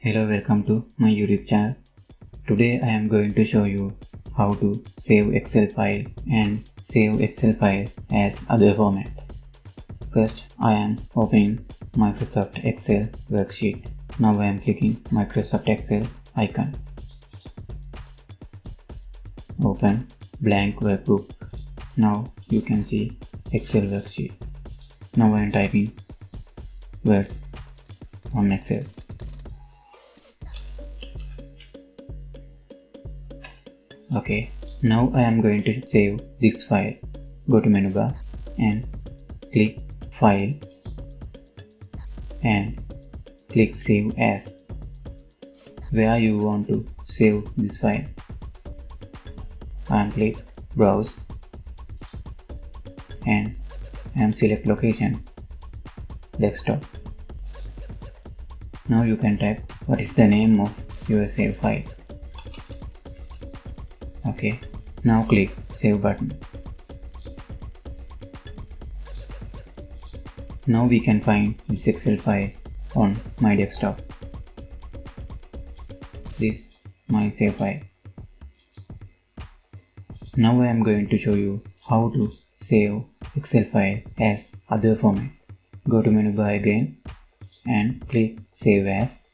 Hello, welcome to my YouTube channel. Today I am going to show you how to save Excel file and save Excel file as other format. First I am opening Microsoft Excel worksheet. Now I am clicking Microsoft Excel icon. Open blank workbook. Now you can see Excel worksheet. Now I am typing words on Excel. Okay, now I am going to save this file. Go to menu bar and click File and click Save As. Where you want to save this file, and click Browse and select location, desktop. Now you can type what is the name of your save file. Okay, now click Save button. Now we can find this Excel file on my desktop. This my save file. Now I am going to show you how to save Excel file as other format. Go to menu bar again and click Save As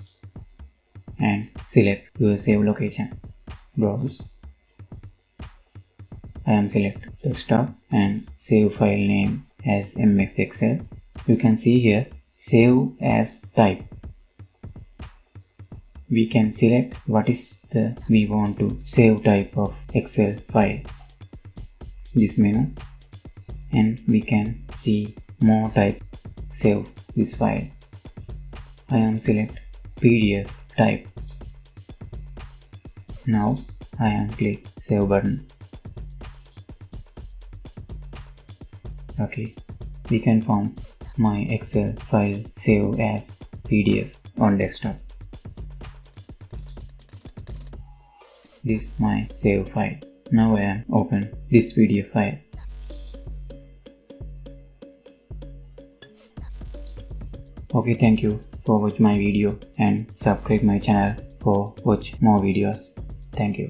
and select your save location. Browse. I am select desktop and save file name as MX Excel. You can see here save as type. We can select what is the we want to save type of Excel file. This menu, and we can see more type save this file. I am select PDF type. Now I am click Save button. Okay, we can find my Excel file save as PDF on desktop. This is my save file. Now I am open this PDF file. Okay, thank you for watching my video and subscribe my channel for watch more videos. Thank you.